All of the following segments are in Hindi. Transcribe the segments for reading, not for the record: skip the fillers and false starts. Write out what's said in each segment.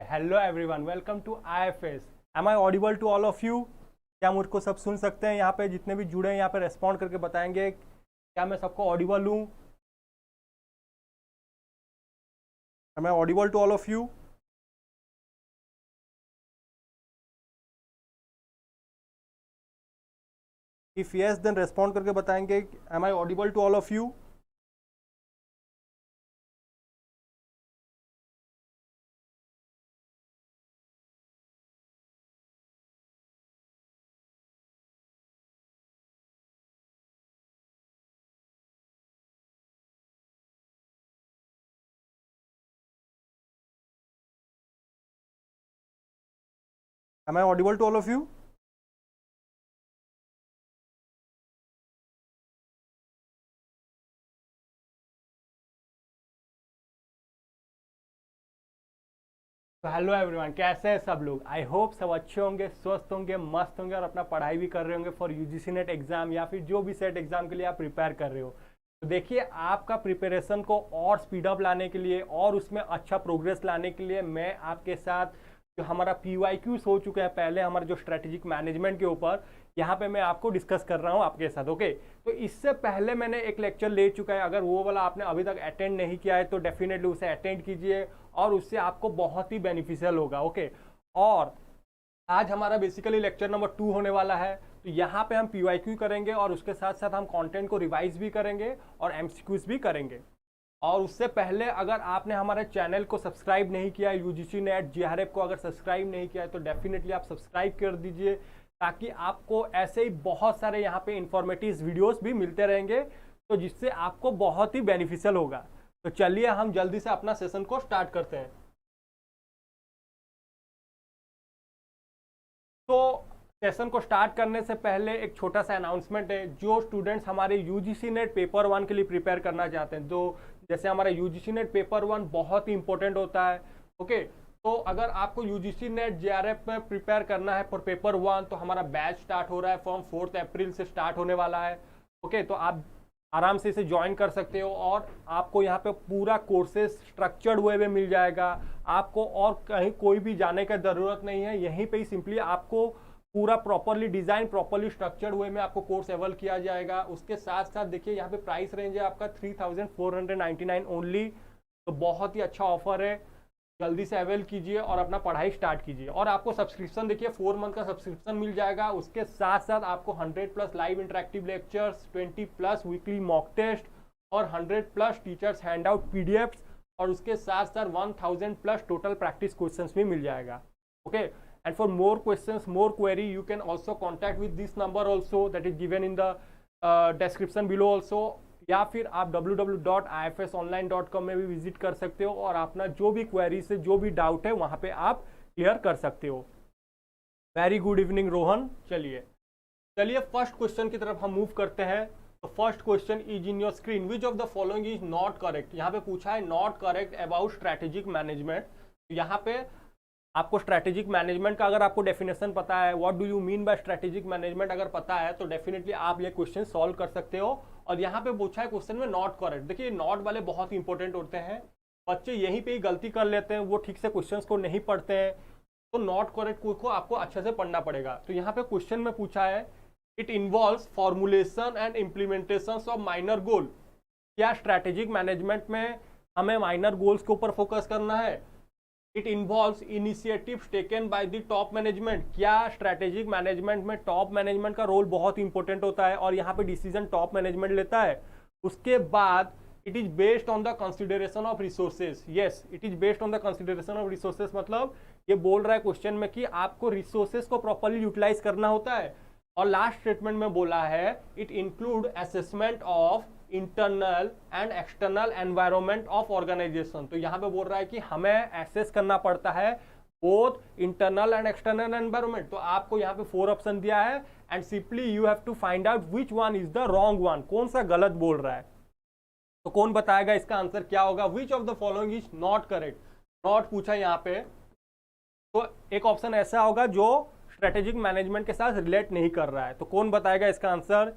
Hello everyone, welcome to IFS. Am I audible to all of you? क्या मुझको सब सुन सकते हैं? यहाँ पे जितने भी जुड़े हैं यहाँ पे रेस्पॉन्ड करके बताएंगे क्या मैं सबको ऑडिबल हूँ? Am I audible to all of you? If yes then respond करके बताएंगे am I audible to all of you? Am I audible to all of you? तो हेलो एवरीवन, कैसे हैं सब लोग? आई होप सब अच्छे होंगे, स्वस्थ होंगे, मस्त होंगे और अपना पढ़ाई भी कर रहे होंगे फॉर यूजीसी नेट एग्जाम या फिर जो भी सेट एग्जाम के लिए आप प्रिपेयर कर रहे हो। तो देखिए, आपका प्रिपरेशन को और स्पीड अप लाने के लिए और उसमें अच्छा प्रोग्रेस लाने के लिए मैं आपके साथ जो हमारा PYQs हो चुके हैं पहले हमारे जो स्ट्रेटेजिक मैनेजमेंट के ऊपर, यहाँ पे मैं आपको डिस्कस कर रहा हूँ आपके साथ। ओके, तो इससे पहले मैंने एक लेक्चर ले चुका है, अगर वो वाला आपने अभी तक अटेंड नहीं किया है तो डेफिनेटली उसे अटेंड कीजिए और उससे आपको बहुत ही बेनिफिशियल होगा। ओके, और आज हमारा बेसिकली लेक्चर नंबर 2 होने वाला है। तो यहाँ पे हम PYQ करेंगे और उसके साथ साथ हम कंटेंट को रिवाइज भी करेंगे और MCQs भी करेंगे। और उससे पहले अगर आपने हमारे चैनल को सब्सक्राइब नहीं किया है, यूजीसी नेट JRF को अगर सब्सक्राइब नहीं किया है तो डेफिनेटली आप सब्सक्राइब कर दीजिए, ताकि आपको ऐसे ही बहुत सारे यहाँ पे इंफॉर्मेटिव वीडियोस भी मिलते रहेंगे, तो जिससे आपको बहुत ही बेनिफिशियल होगा। तो चलिए हम जल्दी से अपना सेशन को स्टार्ट करते हैं। तो सेशन को स्टार्ट करने से पहले एक छोटा सा अनाउंसमेंट है। जो स्टूडेंट्स हमारे यूजीसी नेट पेपर 1 के लिए प्रिपेयर करना चाहते हैं, तो जैसे हमारा यूजीसी नेट पेपर 1 बहुत ही इंपॉर्टेंट होता है। ओके, तो अगर आपको यूजीसी नेट JRF में प्रिपेयर करना है फॉर पेपर 1, तो हमारा बैच स्टार्ट हो रहा है, फ्रॉम 4 अप्रैल से स्टार्ट होने वाला है। ओके, तो आप आराम से इसे ज्वाइन कर सकते हो और आपको यहाँ पे पूरा कोर्सेज स्ट्रक्चर्ड वे में मिल जाएगा। आपको और कहीं कोई भी जाने का ज़रूरत नहीं है, यहीं पे ही सिंपली आपको पूरा properly design, properly structured way में आपको कोर्स अवेल किया जाएगा। उसके साथ साथ देखिए, यहाँ पे प्राइस रेंज है आपका 3499 ओनली। तो बहुत ही अच्छा ऑफर है, जल्दी से अवेल कीजिए और अपना पढ़ाई स्टार्ट कीजिए। और आपको सब्सक्रिप्शन देखिए 4 मंथ का सब्सक्रिप्शन मिल जाएगा। उसके साथ साथ आपको 100+ live interactive lectures, 20+ weekly mock test और 100+ टीचर्स हैंड आउट PDFs, और उसके साथ साथ 1000+ टोटल प्रैक्टिस क्वेश्चन भी मिल जाएगा। Okay, and for more questions, more query, you can also contact with this number also, that is given in the description below also, या फिर आप www.ifsonline.com में भी विजिट कर सकते हो और अपना जो भी क्वेरी से जो भी डाउट है वहां पे आप क्लियर कर सकते हो। Very good evening Rohan. चलिए फर्स्ट क्वेश्चन की तरफ हम मूव करते हैं। तो first question is in your screen, which of the following is not correct. यहाँ पे पूछा है not correct about strategic management. तो यहाँ पे आपको स्ट्रैटेजिक मैनेजमेंट का अगर आपको डेफिनेशन पता है, what do you mean by strategic management अगर पता है, तो डेफिनेटली आप ये क्वेश्चन सॉल्व कर सकते हो। और यहाँ पे पूछा है क्वेश्चन में नॉट करेक्ट। देखिए, नॉट वाले बहुत इंपॉर्टेंट होते हैं, बच्चे यहीं पे ही गलती कर लेते हैं, वो ठीक से क्वेश्चंस को नहीं पढ़ते हैं। तो नॉट करेक्ट को आपको अच्छे से पढ़ना पड़ेगा। तो यहाँ पे क्वेश्चन में पूछा है, it involves formulation and implementation of minor goal. क्या स्ट्रैटेजिक मैनेजमेंट में हमें माइनर गोल्स के ऊपर फोकस करना है? It involves initiatives taken by the top management. क्या स्ट्रैटेजिक मैनेजमेंट में टॉप मैनेजमेंट का रोल बहुत इंपॉर्टेंट होता है और यहाँ पे डिसीजन टॉप मैनेजमेंट लेता है? उसके बाद it is based on the consideration of resources. Yes, it is based on the consideration of resources, मतलब ये बोल रहा है क्वेश्चन में कि आपको रिसोर्सेज को प्रॉपरली यूटिलाइज करना होता है। और लास्ट स्टेटमेंट में बोला है, it include assessment of internal and external environment of organisation. तो यहाँ पे बोल रहा है कि हमें एक्सेस करना पड़ता है both internal and external environment. तो आपको यहाँ पे 4 ऑप्शन दिया है and simply you have to find out which one is the wrong one, कौन सा गलत बोल रहा है। तो कौन बताएगा इसका आंसर क्या होगा? Which of the following is not correct. Not पूछा यहाँ पे, तो एक ऑप्शन ऐसा होगा जो स्ट्रेटेजिक मैनेजमेंट के साथ रिलेट नहीं कर रहा है। तो कौन बताएगा इसका आंसर?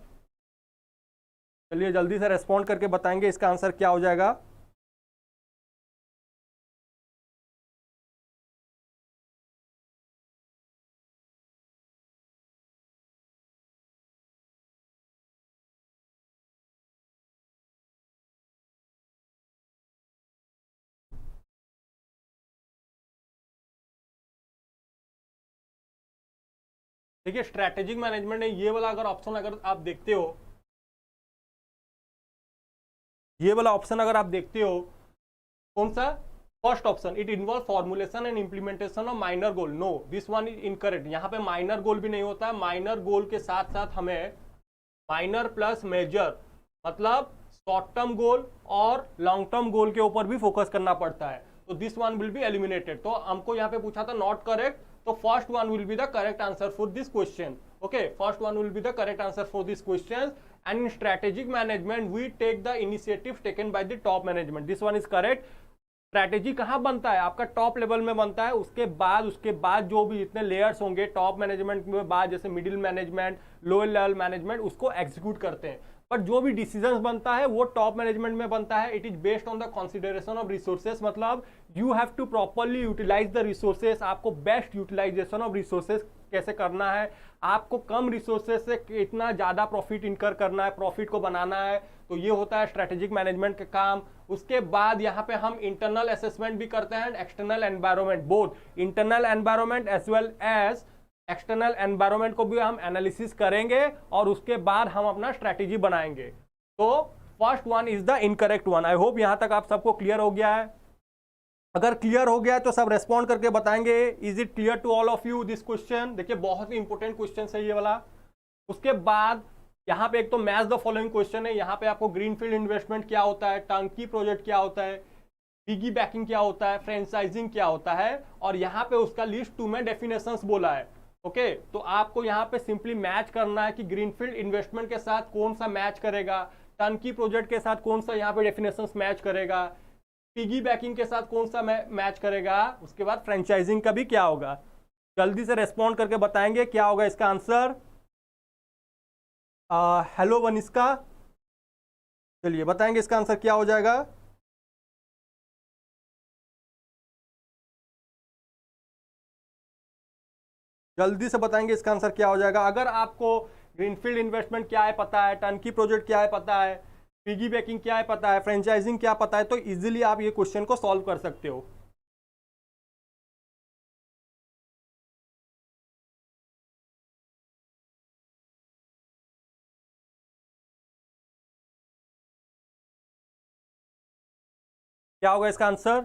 चलिए जल्दी से रेस्पॉन्ड करके बताएंगे इसका आंसर क्या हो जाएगा। देखिए स्ट्रैटेजिक मैनेजमेंट है ये वाला, अगर ऑप्शन अगर आप देखते हो, ये वाला ऑप्शन अगर आप देखते हो, कौन सा? First option, it involve formulation and implementation of minor goal. No, this one is incorrect. यहाँ पे माइनर गोल भी नहीं होता है। माइनर गोल के साथ साथ हमें माइनर प्लस मेजर, मतलब शॉर्ट टर्म गोल और लॉन्ग टर्म गोल के ऊपर भी फोकस करना पड़ता है। तो this one will be eliminated. तो हमको यहाँ पे पूछा था नॉट करेक्ट, तो first one will be the correct answer for this question. Okay, first one will be the correct answer for this question. And in strategic management we take the initiative taken by the top management. This one is correct. Strategy कहाँ बनता है? आपका टॉप लेवल में बनता है। उसके बाद जो भी जितने लेयर्स होंगे टॉप मैनेजमेंट में बाद, जैसे middle management, lower level management, उसको एग्जीक्यूट करते हैं। बट जो भी डिसीजंस बनता है वो टॉप मैनेजमेंट में बनता है। It is based on the consideration of resources, मतलब you have to properly utilize the resources. आपको बेस्ट यूटिलाइजेशन ऑफ रिसोर्सेस कैसे करना है, आपको कम रिसोर्सेस से कितना ज्यादा प्रॉफिट इनकर करना है, प्रॉफिट को बनाना है। तो ये होता है स्ट्रेटेजिक मैनेजमेंट का काम। उसके बाद यहाँ पे हम इंटरनल असेसमेंट भी करते हैं, external environment, both internal environment as well as external environment को भी हम एनालिसिस करेंगे और उसके बाद हम अपना स्ट्रेटेजी बनाएंगे। तो first one is the incorrect one. I hope यहां तक आप सबको क्लियर हो गया है। अगर क्लियर हो गया तो सब रेस्पॉन्ड करके बताएंगे, is it clear to all of you this question? देखिए बहुत ही इंपॉर्टेंट क्वेश्चन है ये वाला। उसके बाद यहाँ पे एक तो मैच द फॉलोइंग क्वेश्चन है। यहाँ पे आपको ग्रीनफील्ड इन्वेस्टमेंट क्या होता है, टर्नकी प्रोजेक्ट क्या होता है, पिगी बैकिंग क्या होता है, फ्रेंचाइजिंग क्या होता है, और यहाँ पे उसका लिस्ट 2 में डेफिनेशंस बोला है। ओके, तो आपको यहाँ पे सिंपली मैच करना है कि ग्रीनफील्ड इन्वेस्टमेंट के साथ कौन सा मैच करेगा, टर्नकी प्रोजेक्ट के साथ कौन सा यहाँ पे डेफिनेशंस मैच करेगा, पिगी बैकिंग के साथ कौन सा मैच करेगा, उसके बाद फ्रेंचाइजिंग का भी क्या होगा। जल्दी से रेस्पॉन्ड करके बताएंगे क्या होगा इसका आंसर। हेलो वनिष्का, चलिए बताएंगे इसका आंसर क्या हो जाएगा। जल्दी से बताएंगे इसका आंसर क्या हो जाएगा। अगर आपको ग्रीनफील्ड इन्वेस्टमेंट क्या है पता है, टर्नकी प्रोजेक्ट क्या है पता है, पिगी बैकिंग क्या है पता है, फ्रेंचाइजिंग क्या पता है, तो इजीली आप ये क्वेश्चन को सॉल्व कर सकते हो। क्या होगा इसका आंसर?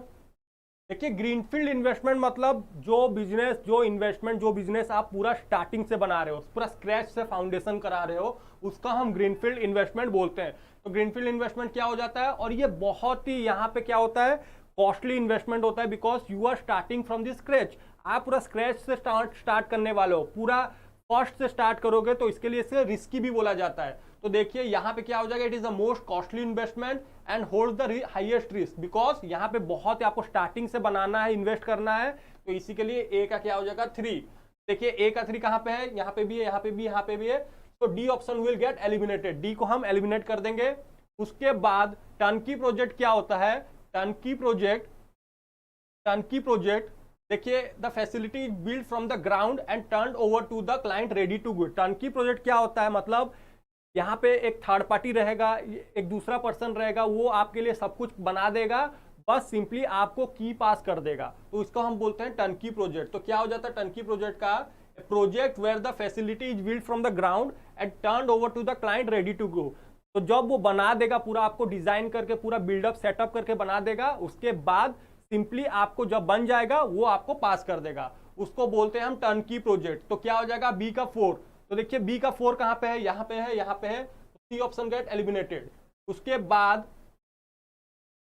देखिए ग्रीनफील्ड इन्वेस्टमेंट मतलब जो बिजनेस, जो इन्वेस्टमेंट, जो बिजनेस आप पूरा स्टार्टिंग से बना रहे हो, पूरा स्क्रैच से फाउंडेशन करा रहे हो, उसका हम ग्रीनफील्ड इन्वेस्टमेंट बोलते हैं। तो ग्रीनफील्ड इन्वेस्टमेंट क्या हो जाता है, और ये बहुत ही यहाँ पे क्या होता है, कॉस्टली इन्वेस्टमेंट होता है, because you are starting from the scratch. आप पूरा स्क्रैच से स्टार्ट करने वाले हो, पूरा फर्स्ट से स्टार्ट करोगे, तो इसके लिए इसे रिस्की भी बोला जाता है। तो देखिए यहाँ पे क्या हो जाएगा, it is the most costly investment and hold the highest risk, because यहाँ पे बहुत आपको स्टार्टिंग से बनाना है, इन्वेस्ट करना है। तो इसी के लिए ए का क्या हो जाएगा 3। देखिए ए का 3 कहाँ पे है, यहाँ पे भी है, यहाँ पे भी, यहाँ पे भी है। तो D option will get eliminated, D को हम एलिमिनेट कर देंगे। उसके बाद टर्नकी प्रोजेक्ट क्या होता है, टर्नकी प्रोजेक्ट देखिए the facility is build from the ground and turn over to the client ready to go. Turnkey project क्या होता है, मतलब यहाँ पे एक थर्ड पार्टी रहेगा, एक दूसरा पर्सन रहेगा, वो आपके लिए सब कुछ बना देगा, बस सिंपली आपको की पास कर देगा। तो इसको हम बोलते हैं टर्नकी प्रोजेक्ट। तो क्या हो जाता है टर्नकी प्रोजेक्ट का, project where the facility is build from the ground and turn over to the client ready to go. तो जब वो बना देगा, पूरा आपको डिजाइन करके, पूरा बिल्डअप सेटअप करके बना देगा, उसके बाद सिंपली आपको जब बन जाएगा वो आपको पास कर देगा, उसको बोलते हैं हम टर्नकी प्रोजेक्ट। तो क्या हो जाएगा बी का 4। तो देखिए बी का 4 कहां पे है, यहां पे है, यहां पे है। C option get eliminated. उसके बाद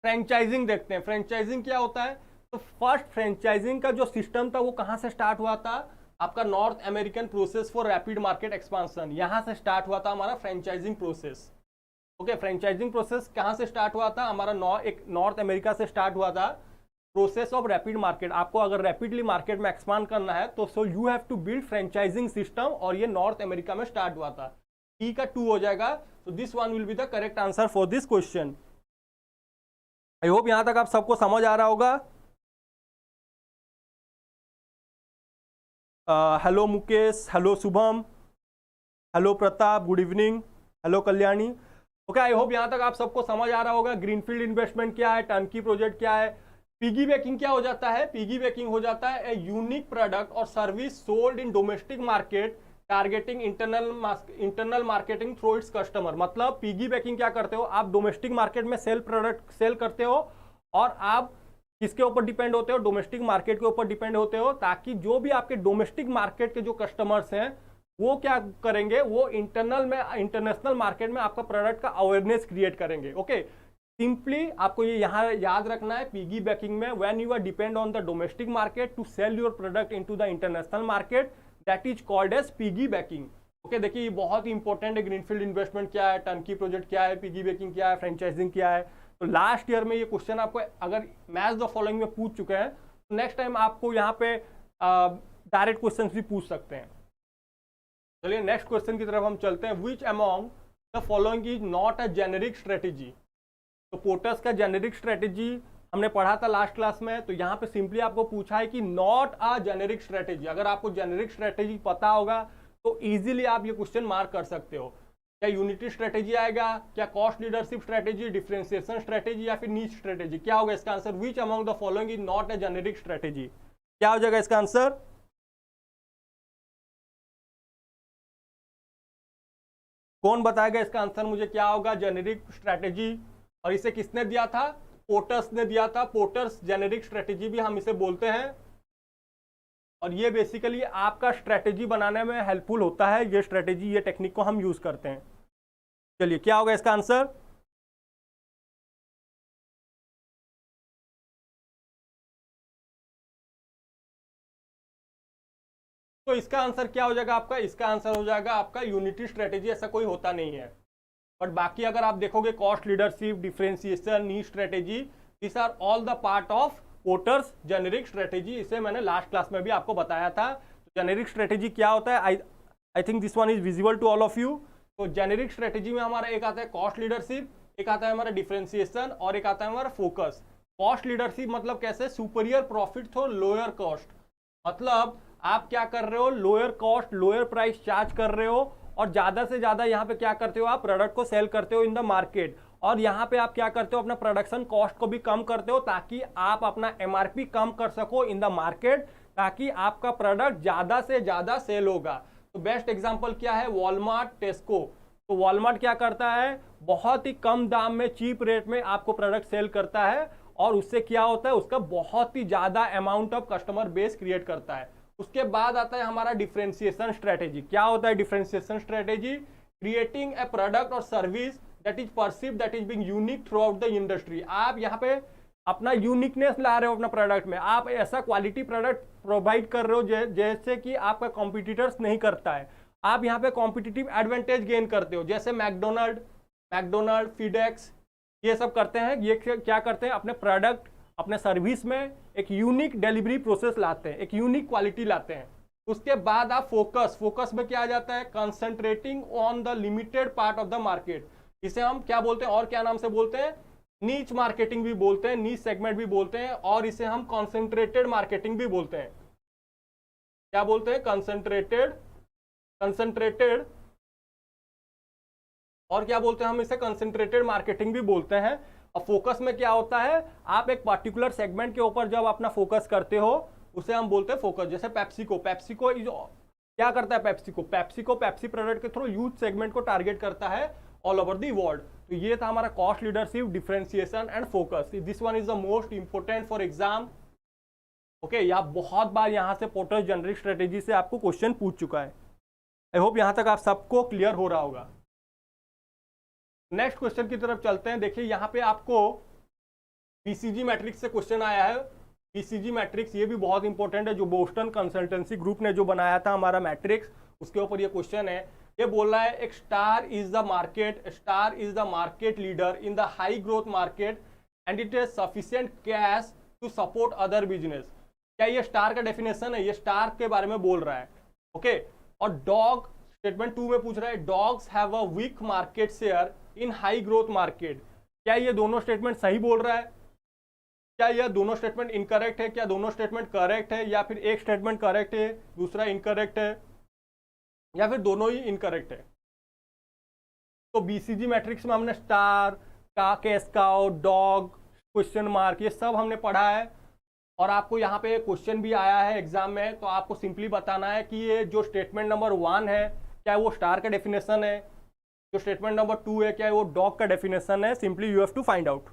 फ्रेंचाइजिंग देखते हैं, फ्रेंचाइजिंग क्या होता है। तो फर्स्ट फ्रेंचाइजिंग का जो सिस्टम था वो कहां से स्टार्ट हुआ था, आपका north American process for rapid market expansion, यहां से स्टार्ट हुआ था हमारा franchising process. Okay, franchising process कहां से स्टार्ट हुआ था हमारा, एक नॉर्थ अमेरिका से स्टार्ट हुआ था। प्रोसेस ऑफ रैपिड मार्केट, आपको अगर रैपिडली मार्केट में एक्सपांड करना है तो so you have to build franchising system, और ये नॉर्थ अमेरिका में स्टार्ट हुआ था। ई का 2 हो जाएगा। So this one will be the correct answer for this question. I hope यहां तक आप सबको समझ आ रहा होगा। Hello Mukesh, hello Shubham, hello Pratap, good evening, hello Kalyani. Okay, I hope यहां तक आप सबको समझ आ रहा होगा ग्रीनफील्ड इन्वेस्टमेंट क्या है, टर्नकी प्रोजेक्ट क्या है। पिगी बैकिंग क्या हो जाता है, पिगी बैकिंग हो जाता है ए यूनिक प्रोडक्ट और service sold in domestic market targeting internal marketing through its customer, मतलब पिगी बैकिंग क्या करते हो आप, डोमेस्टिक मार्केट में प्रोडक्ट सेल करते हो और आप किसके ऊपर डिपेंड होते हो, डोमेस्टिक मार्केट के ऊपर डिपेंड होते हो, ताकि जो भी आपके डोमेस्टिक मार्केट के जो कस्टमर्स हैं वो क्या करेंगे, वो इंटरनेशनल मार्केट में आपका प्रोडक्ट का अवेयरनेस क्रिएट करेंगे। ओके, सिंपली आपको ये यहाँ याद रखना है, पिगी बैकिंग में when you are depend on the domestic market to sell your product into the international market, that is called as piggy backing. Okay, देखिए ये बहुत ही इंपॉर्टेंट है, ग्रीनफील्ड इन्वेस्टमेंट क्या है, टर्नकी प्रोजेक्ट क्या है, पिगी बैकिंग क्या है, फ्रेंचाइजिंग क्या है। तो लास्ट ईयर में ये क्वेश्चन आपको अगर मैच द फॉलोइंग में पूछ चुके हैं तो नेक्स्ट टाइम आपको यहाँ पे डायरेक्ट क्वेश्चन भी पूछ सकते हैं। चलिए नेक्स्ट क्वेश्चन की तरफ हम चलते हैं। Which among the following is not a generic strategy. तो पोर्टर्स का जेनेरिक स्ट्रेटेजी हमने पढ़ा था लास्ट क्लास में, तो यहाँ पे सिंपली आपको पूछा है कि नॉट अ जेनेरिक स्ट्रेटेजी। अगर आपको जेनेरिक स्ट्रेटेजी पता होगा तो इजीली आप ये क्वेश्चन मार्क कर सकते हो। क्या यूनिटी स्ट्रेटेजी आएगा, क्या cost leadership strategy, differentiation strategy या फिर नीच स्ट्रेटेजी, क्या होगा इसका answer? Which among the following is not a generic strategy, क्या हो जाएगा इसका आंसर? कौन बताएगा इसका आंसर मुझे, क्या होगा जेनेरिक स्ट्रेटेजी? और इसे किसने दिया था? पोर्टर्स ने दिया था। पोर्टर्स जेनेरिक स्ट्रेटेजी भी हम इसे बोलते हैं, और ये बेसिकली आपका स्ट्रेटेजी बनाने में हेल्पफुल होता है। ये स्ट्रेटेजी, ये टेक्निक को हम यूज करते हैं। चलिए क्या होगा इसका आंसर? तो इसका आंसर क्या हो जाएगा आपका? इसका आंसर हो जाएगा आपका यूनिटी स्ट्रेटेजी। ऐसा कोई होता नहीं है, बट बाकी अगर आप देखोगे cost leadership, differentiation, niche strategy, this are all the part of Porter's generic strategy. इसे मैंने लास्ट क्लास में भी आपको बताया था। तो जेनेरिक स्ट्रेटेजी क्या होता है? I think this one is visible to all of you. तो जेनेरिक स्ट्रेटेजी में हमारा एक आता है कॉस्ट लीडरशिप, एक आता है हमारा डिफरेंशिएशन, और एक आता है हमारा फोकस। कॉस्ट लीडरशिप मतलब कैसे? Superior profit through lower cost, मतलब आप क्या कर रहे हो, lower cost, lower price charge कर रहे हो, और ज्यादा से ज्यादा यहाँ पे क्या करते हो, आप प्रोडक्ट को सेल करते हो इन द मार्केट। और यहाँ पे आप क्या करते हो, अपना प्रोडक्शन कॉस्ट को भी कम करते हो, ताकि आप अपना एमआरपी कम कर सको इन द मार्केट, ताकि आपका प्रोडक्ट ज्यादा से ज्यादा सेल होगा। तो बेस्ट एग्जांपल क्या है? वॉलमार्ट, टेस्को। तो वॉलमार्ट क्या करता है, बहुत ही कम दाम में, चीप रेट में आपको प्रोडक्ट सेल करता है, और उससे क्या होता है, उसका बहुत ही ज्यादा amount of customer base create करता है। उसके बाद आता है हमारा डिफरेंशिएशन स्ट्रेटेजी। क्या होता है differentiation strategy? Creating a product और service that is perceived that is being unique throughout the industry. आप यहाँ पे अपना यूनिकनेस ला रहे हो अपना प्रोडक्ट में, आप ऐसा क्वालिटी प्रोडक्ट प्रोवाइड कर रहे हो जैसे कि आपका कॉम्पिटिटर्स नहीं करता है। आप यहाँ पे कॉम्पिटिटिव एडवांटेज गेन करते हो, जैसे मैकडोनल्ड, फीडेक्स, ये सब करते हैं। ये क्या करते हैं, अपने प्रोडक्ट, अपने सर्विस में एक यूनिक डिलीवरी प्रोसेस लाते हैं, एक यूनिक क्वालिटी लाते हैं। उसके बाद आप फोकस में क्या आ जाता है? Concentrating on the limited part of the market. इसे हम क्या बोलते हैं, और क्या नाम से बोलते हैं? नीच मार्केटिंग भी बोलते हैं, नीच सेगमेंट भी बोलते हैं, और इसे हम कॉन्सेंट्रेटेड मार्केटिंग भी बोलते हैं। क्या बोलते हैं? कंसंट्रेटेड, और क्या बोलते हैं हम इसे? कंसंट्रेटेड मार्केटिंग भी बोलते हैं। और फोकस में क्या होता है, आप एक पर्टिकुलर सेगमेंट के ऊपर जब अपना फोकस करते हो, उसे हम बोलते हैं फोकस। जैसे पेप्सिको क्या करता है? पेप्सी प्रोडक्ट के थ्रू यूथ सेगमेंट को टारगेट करता है ऑल ओवर द वर्ल्ड। तो ये था हमारा cost leadership, differentiation and focus. This one is the most important for exam. Okay, या बहुत बार यहाँ से पोर्टर्स जेनेरिक स्ट्रेटेजी से आपको क्वेश्चन पूछ चुका है। आई होप यहाँ तक आप सबको क्लियर हो रहा होगा। नेक्स्ट क्वेश्चन की तरफ चलते हैं। देखिए यहाँ पे आपको बीसीजी मैट्रिक्स से क्वेश्चन आया है। बीसीजी मैट्रिक्स ये भी बहुत इंपॉर्टेंट है, जो बोस्टन कंसल्टेंसी ग्रुप ने जो बनाया था हमारा मैट्रिक्स, उसके ऊपर ये क्वेश्चन है। ये बोल रहा है एक star is the market leader in the high growth market and it has sufficient cash to support other business. क्या ये स्टार का डेफिनेशन है? ये स्टार के बारे में बोल रहा है। ओके, और डॉग, स्टेटमेंट 2 में पूछ रहा है dogs have a weak market share in high growth market. क्या ये दोनों स्टेटमेंट सही बोल रहा है? क्या यह दोनों स्टेटमेंट इनकरेक्ट है? क्या दोनों स्टेटमेंट करेक्ट है? या फिर एक स्टेटमेंट करेक्ट है, दूसरा इनकरेक्ट है, या फिर दोनों ही इनकरेक्ट है? तो बीसीजी मैट्रिक्स में हमने star, cash cow, dog, question mark, ये सब हमने पढ़ा है। और आपको यहाँ पे क्वेश्चन भी आया है एग्जाम में, तो आपको सिंपली बताना है कि ये जो स्टेटमेंट नंबर 1 है क्या वो स्टार का डेफिनेशन है, जो स्टेटमेंट नंबर 2 है क्या वो डॉग का डेफिनेशन है। Simply you have to find out.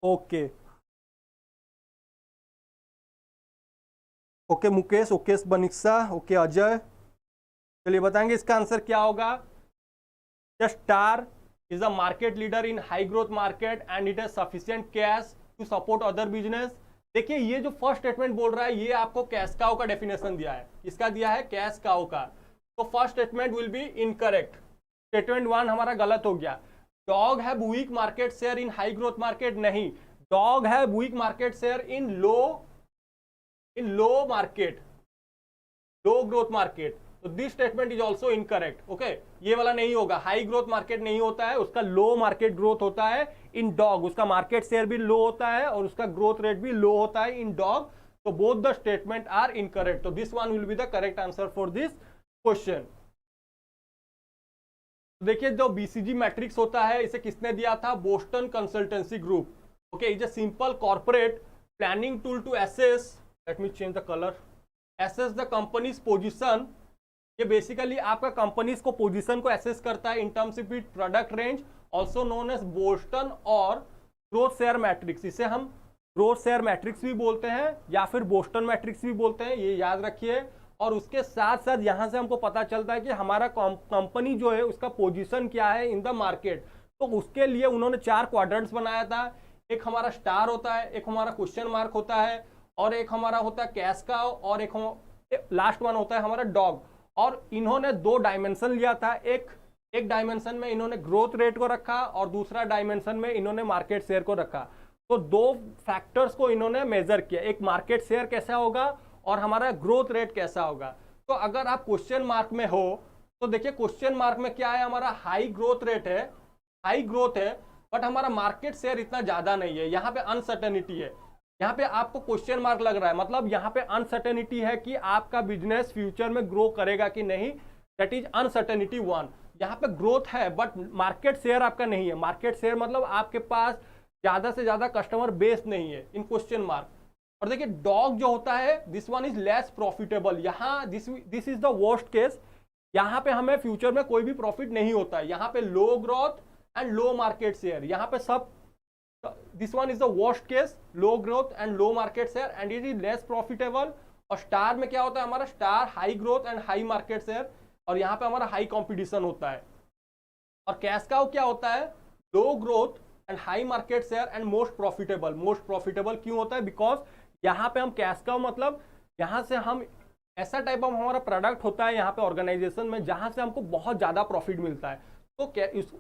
Okay okay Mukesh, okay बनिक्सा, ओके अजय, चलिए बताएंगे इसका आंसर क्या होगा। The star is a market leader in high growth market and it has sufficient cash to support other business. देखिए ये जो फर्स्ट स्टेटमेंट बोल रहा है ये आपको कैश काउ का डेफिनेशन दिया है। किसका दिया है? कैश काउ का। तो first statement will be incorrect. Statement 1 हमारा गलत हो गया। Dog have weak market share in high growth market, नहीं, dog have weak market share in low market, low growth market. तो this statement is also incorrect. Okay, ये वाला नहीं होगा। हाई ग्रोथ मार्केट नहीं होता है, उसका लो मार्केट ग्रोथ होता है इन डॉग। उसका मार्केट शेयर भी लो होता है और उसका ग्रोथ रेट भी लो होता है इन डॉग। तो both the statement are incorrect. तो this one will be the correct answer for this question. देखिए जो बीसीजी मैट्रिक्स होता है इसे किसने दिया था? Boston consultancy group. Okay, is a simple corporate planning tool to assess, let me change the colour, assess the company's position. ये बेसिकली आपका कंपनीज को पोजीशन को एसेस करता है in terms of it product range, also known as Boston और ग्रोथ शेयर मैट्रिक्स। इसे हम ग्रोथ शेयर मैट्रिक्स भी बोलते हैं या फिर बोस्टन मैट्रिक्स भी बोलते हैं, ये याद रखिए। और उसके साथ साथ यहाँ से हमको पता चलता है कि हमारा कंपनी जो है उसका पोजीशन क्या है इन द मार्केट। तो उसके लिए उन्होंने 4 क्वाड्रेंट्स बनाया था। एक हमारा स्टार होता है, एक हमारा क्वेश्चन मार्क होता है, और एक हमारा होता है कैश काउ, और एक लास्ट वन होता है हमारा डॉग। और इन्होंने 2 डायमेंशन लिया था। एक डायमेंशन में इन्होंने ग्रोथ रेट को रखा और दूसरा डायमेंशन में इन्होंने मार्केट शेयर को रखा। तो 2 फैक्टर्स को इन्होंने मेजर किया, एक मार्केट शेयर कैसा होगा और हमारा ग्रोथ रेट कैसा होगा। तो अगर आप क्वेश्चन मार्क में हो तो देखिए क्वेश्चन मार्क में क्या है, हमारा हाई ग्रोथ रेट है, हाई ग्रोथ है, बट हमारा मार्केट शेयर इतना ज्यादा नहीं है। यहाँ पे अनसर्टेनिटी है, यहाँ पे आपको क्वेश्चन मार्क लग रहा है, मतलब यहाँ पे अनसर्टेनिटी है कि आपका बिजनेस फ्यूचर में ग्रो करेगा कि नहीं। That is uncertainty 1। यहाँ पे ग्रोथ है बट मार्केट शेयर आपका नहीं है। मार्केट शेयर मतलब आपके पास ज्यादा से ज्यादा कस्टमर बेस नहीं है इन क्वेश्चन मार्क। और देखिए डॉग जो होता है this one is less profitable. यहाँ this is the worst case. यहाँ पे हमें फ्यूचर में कोई भी प्रॉफिट नहीं होता है। यहाँ पे low growth and low market share, यहाँ पे सब this one is the worst case, low growth and low market share and it is less profitable. और स्टार में क्या होता है हमारा? Star high growth and high market share, और यहाँ पे हमारा हाई कॉम्पिटिशन होता है। और कैश काउ क्या होता है? Low growth and high market share and most profitable. Most profitable क्यों होता है? बिकॉज यहाँ पे हम कैश काउ मतलब यहाँ से हम ऐसा टाइप ऑफ हमारा प्रोडक्ट होता है यहाँ पे ऑर्गेनाइजेशन में जहाँ से हमको बहुत ज्यादा प्रॉफिट मिलता है। तो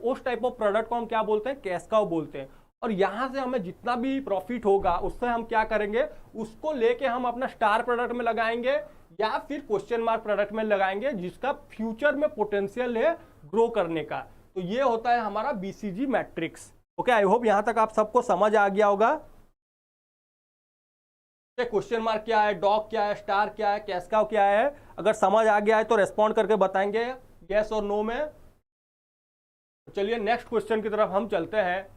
उस टाइप ऑफ प्रोडक्ट को हम क्या बोलते हैं? कैश काउ बोलते हैं। और यहाँ से हमें जितना भी प्रॉफिट होगा उससे हम क्या करेंगे, उसको लेके हम अपना स्टार प्रोडक्ट में लगाएंगे या फिर क्वेश्चन मार्क प्रोडक्ट में लगाएंगे जिसका फ्यूचर में पोटेंशियल है ग्रो करने का। तो ये होता है हमारा BCG matrix. Okay, I hope यहाँ तक आप सबको समझ आ गया होगा। क्वेश्चन मार्क क्या है, डॉग क्या है, स्टार क्या है, कैश काउ क्या है। अगर समझ आ गया है तो रेस्पॉन्ड करके बताएंगे यस और नो में। चलिए नेक्स्ट क्वेश्चन की तरफ हम चलते हैं।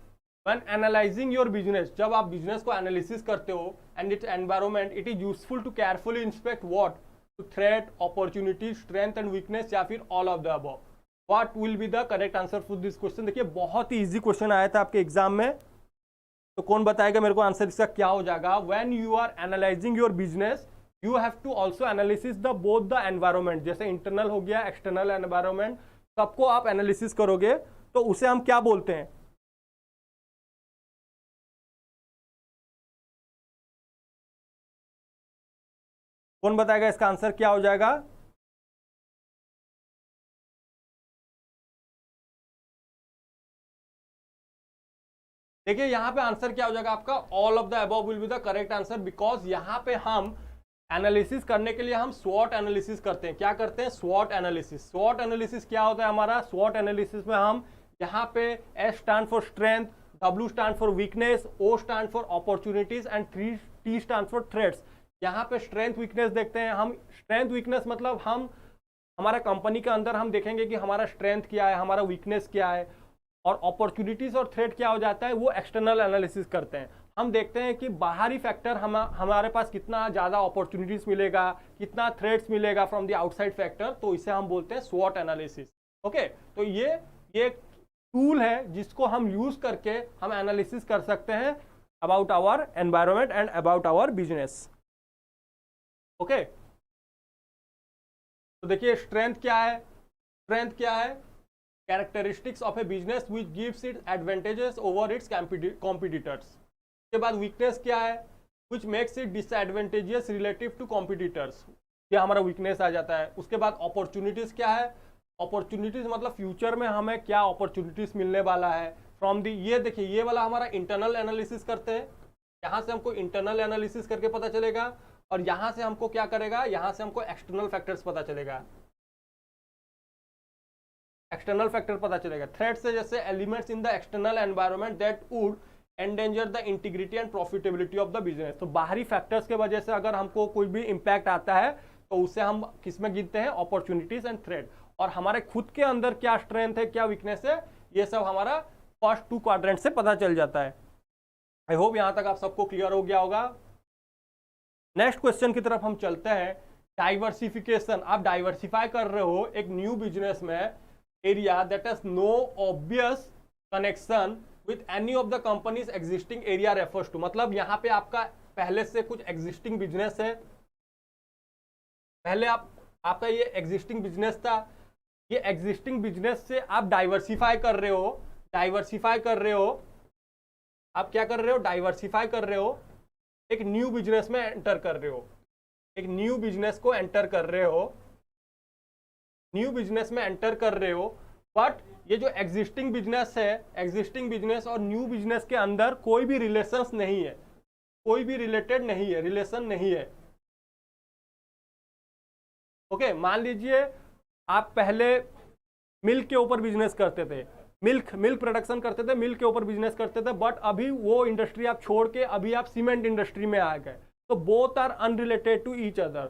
When analyzing your business, जब आप बिजनेस को एनालिसिस करते हो and its environment, it is useful to carefully inspect what? To threat, opportunity, strength and weakness या फिर all of the above. What will be the correct answer for this question? देखिए बहुत ही इजी क्वेश्चन आया था आपके एग्जाम में, तो कौन बताएगा मेरे को आंसर इसका क्या हो जाएगा? When you are analyzing your business, you have to also analysis the both the environment, जैसे इंटरनल हो गया, एक्सटर्नल एनवायरमेंट, सबको आप एनालिसिस करोगे तो उसे हम क्या बोलते हैं? कौन बताएगा इसका आंसर क्या हो जाएगा? देखिए यहाँ पे आंसर क्या हो जाएगा आपका? All of the above will be the correct answer, because यहाँ पे हम एनालिसिस करने के लिए हम स्वॉट एनालिसिस करते हैं। क्या करते हैं? स्वॉट एनालिसिस। स्वॉट एनालिसिस क्या होता है हमारा? स्वॉट एनालिसिस में हम यहाँ पे S stand for strength, W stand for weakness, O stand for opportunities and T stand for threats. यहाँ पे स्ट्रेंथ वीकनेस देखते हैं हम। स्ट्रेंथ वीकनेस मतलब हम हमारा कंपनी के अंदर हम देखेंगे कि हमारा स्ट्रेंथ क्या है, हमारा वीकनेस क्या है, और अपॉर्चुनिटीज और थ्रेट क्या हो जाता है, वो एक्सटर्नल एनालिसिस करते हैं। हम देखते हैं कि बाहरी फैक्टर हमारे पास कितना ज़्यादा अपॉर्चुनिटीज मिलेगा, कितना थ्रेट्स मिलेगा फ्रॉम द आउटसाइड फैक्टर, तो इसे हम बोलते हैं स्वॉट एनालिसिस। ओके, तो ये टूल है जिसको हम यूज करके हम एनालिसिस कर सकते हैं about our environment and about our business. Okay, तो देखिए स्ट्रेंथ क्या है। स्ट्रेंथ क्या है? Characteristics of a business which gives it advantages over its competitors. उसके बाद वीकनेस क्या है? Which makes it disadvantageous relative to competitors, ये हमारा वीकनेस आ जाता है। उसके बाद अपॉर्चुनिटीज क्या है? अपॉर्चुनिटीज मतलब फ्यूचर में हमें क्या अपॉर्चुनिटीज मिलने वाला है फ्रॉम दी, ये देखिए ये वाला हमारा इंटरनल एनालिसिस करते हैं, यहाँ से हमको इंटरनल एनालिसिस करके पता चलेगा, और यहाँ से हमको क्या करेगा, यहाँ से हमको एक्सटर्नल फैक्टर्स पता चलेगा, एक्सटर्नल फैक्टर पता चलेगा। थ्रेट से जैसे elements in the external environment that would endanger the integrity and profitability of the business. तो बाहरी फैक्टर्स के वजह से अगर हमको कोई भी इंपैक्ट आता है तो उसे हम किस में गिनते हैं? Opportunities and threat. और हमारे खुद के अंदर क्या स्ट्रेंथ है, क्या वीकनेस है, ये सब हमारा फर्स्ट 2 क्वाड्रेंट से पता चल जाता है। आई होप यहां तक आप सबको क्लियर हो गया होगा। नेक्स्ट क्वेश्चन की तरफ हम चलते हैं। डाइवर्सिफिकेशन, आप डाइवर्सिफाई कर रहे हो एक न्यू बिजनेस में area that has no obvious connection with any of the company's existing area refers to. मतलब यहाँ पे आपका पहले से कुछ एग्जिस्टिंग बिजनेस है, पहले आपका ये एग्जिस्टिंग बिजनेस था, ये एग्जिस्टिंग बिजनेस से आप डाइवर्सिफाई कर रहे हो। डाइवर्सिफाई कर रहे हो, आप क्या कर रहे हो? डाइवर्सिफाई कर रहे हो, एक न्यू बिजनेस में एंटर कर रहे हो, एक न्यू बिजनेस को एंटर कर रहे हो, न्यू बिजनेस में एंटर कर रहे हो। बट ये जो एग्जिस्टिंग बिजनेस है, एग्जिस्टिंग बिजनेस और न्यू बिजनेस के अंदर कोई भी रिलेशंस नहीं है, कोई भी रिलेटेड नहीं है, रिलेशन नहीं है। ओके, मान लीजिए आप पहले मिल्क के ऊपर बिजनेस करते थे, मिल्क प्रोडक्शन करते थे, मिल्क के ऊपर बिजनेस करते थे, बट अभी वो इंडस्ट्री आप छोड़ के अभी आप सीमेंट इंडस्ट्री में आ गए, तो both are unrelated to each other.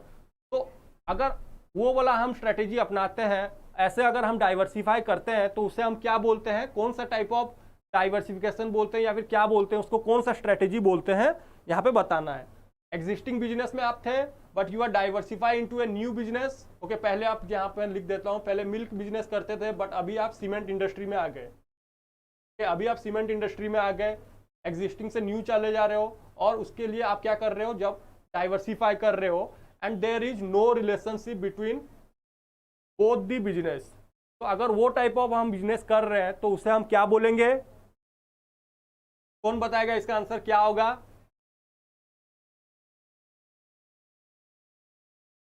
तो अगर वो वाला हम स्ट्रेटेजी अपनाते हैं, ऐसे अगर हम डाइवर्सिफाई करते हैं, तो उसे हम क्या बोलते हैं? कौन सा टाइप ऑफ डाइवर्सिफिकेशन बोलते हैं, या फिर क्या बोलते हैं उसको, कौन सा स्ट्रेटेजी बोलते हैं, यहाँ पे बताना है। एग्जिस्टिंग बिजनेस में आप थे but you are diversify into a new business. Okay, पहले आप यहाँ पे लिख देता हूँ, पहले मिल्क बिजनेस करते थे बट अभी आप सीमेंट इंडस्ट्री में आ गए। अभी आप सीमेंट इंडस्ट्री में आ गए, एग्जिस्टिंग से न्यू चले जा रहे हो, और उसके लिए आप क्या कर रहे हो? जब डाइवर्सिफाई कर रहे हो and there is no relationship between both the business. तो अगर वो टाइप ऑफ हम बिजनेस कर रहे हैं तो उसे हम क्या बोलेंगे? कौन बताएगा इसका आंसर क्या होगा?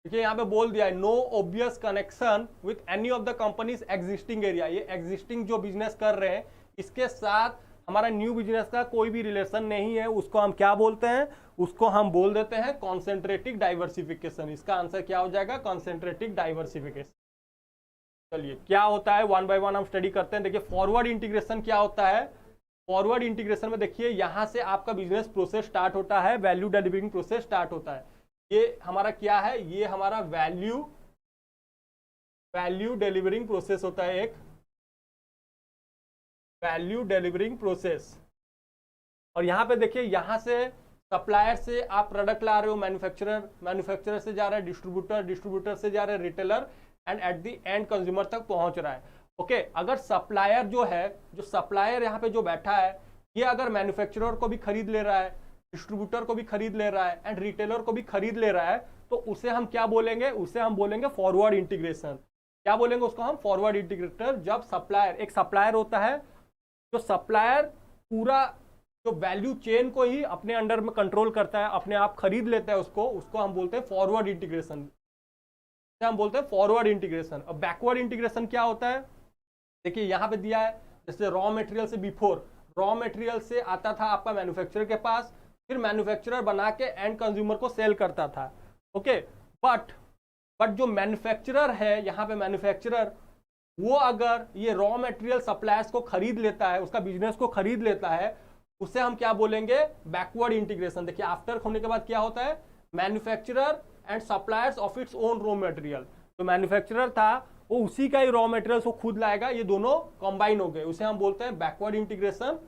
देखिए यहाँ पे बोल दिया है no obvious connection with any of the company's existing area. ये एग्जिस्टिंग जो बिजनेस कर रहे हैं इसके साथ हमारा न्यू बिजनेस का कोई भी रिलेशन नहीं है, उसको हम क्या बोलते हैं? उसको हम बोल देते हैं कॉन्सेंट्रेटिक डाइवर्सिफिकेशन। इसका आंसर क्या हो जाएगा? कॉन्सेंट्रेटिक डाइवर्सिफिकेशन। चलिए क्या होता है, वन बाय वन हम स्टडी करते हैं। देखिए फॉरवर्ड इंटीग्रेशन क्या होता है। फॉरवर्ड इंटीग्रेशन में देखिए यहाँ से आपका बिजनेस प्रोसेस स्टार्ट होता है, वैल्यू डिलीवरिंग प्रोसेस स्टार्ट होता है। ये हमारा क्या है? ये हमारा वैल्यू डिलीवरिंग प्रोसेस होता है, एक वैल्यू डिलीवरिंग प्रोसेस। और यहाँ पे देखिए यहाँ से सप्लायर से आप प्रोडक्ट ला रहे हो, मैन्युफैक्चरर से जा रहा है डिस्ट्रीब्यूटर से जा रहा है retailer, and at the end consumer तक पहुंच रहा है। ओके, अगर सप्लायर जो है, जो सप्लायर यहाँ पे जो बैठा है, ये अगर मैन्युफैक्चरर को भी खरीद ले रहा है, डिस्ट्रीब्यूटर को भी खरीद ले रहा है, एंड रिटेलर को भी खरीद ले रहा है, तो उसे हम क्या बोलेंगे? उसे हम बोलेंगे फॉरवर्ड इंटीग्रेशन। क्या बोलेंगे उसको हम? Forward integrator. जब सप्लायर, एक सप्लायर होता है, जो सप्लायर पूरा जो वैल्यू चेन को ही अपने अंडर में कंट्रोल करता है, अपने आप खरीद लेता है उसको हम बोलते हैं फॉरवर्ड इंटीग्रेशन, हम बोलते हैं फॉरवर्ड इंटीग्रेशन। और बैकवर्ड इंटीग्रेशन क्या होता है? देखिए यहाँ पे दिया है, जैसे रॉ मटेरियल से बिफोर, रॉ मटेरियल से आता था आपका मैन्युफैक्चरर के पास, फिर मैन्युफैक्चरर बना के एंड कंज्यूमर को सेल करता था। ओके, बट जो मैन्युफैक्चरर है यहाँ पे, मैन्युफैक्चरर वो अगर ये रॉ मटेरियल सप्लायर्स को खरीद लेता है, उसका बिजनेस को खरीद लेता है, उसे हम क्या बोलेंगे? Backward integration. देखिए आफ्टर होने के बाद क्या होता है? Manufacturer and suppliers of its own raw material. तो मैन्युफैक्चरर था वो उसी का ही रॉ मटेरियल को खुद लाएगा, ये दोनों कंबाइन हो गए, उसे हम बोलते हैं बैकवर्ड इंटीग्रेशन।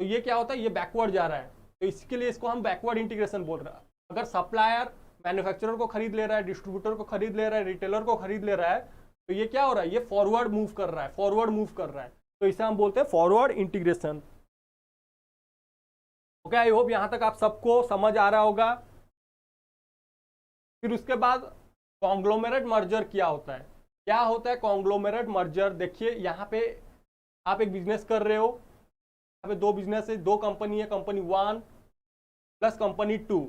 तो ये क्या होता है, ये बैकवर्ड जा रहा है, तो इसके लिए इसको हम बैकवर्ड इंटीग्रेशन बोल रहे हैं। अगर सप्लायर मैन्युफैक्चरर को खरीद ले रहा है, डिस्ट्रीब्यूटर को खरीद ले रहा है, रिटेलर को खरीद ले रहा है, तो ये क्या हो रहा है, ये फॉरवर्ड मूव कर रहा है, फॉरवर्ड मूव कर रहा है, तो इसे हम बोलते हैं forward integration. Okay, I hope यहां तक आप सबको समझ आ रहा होगा। फिर उसके बाद कॉन्ग्लोमेरेट मर्जर क्या होता है, क्या होता है कॉन्ग्लोमेरेट मर्जर। देखिए यहाँ पे आप एक बिजनेस कर रहे हो, यहाँ पे दो बिजनेस है, दो कंपनी है, कंपनी 1 प्लस कंपनी 2।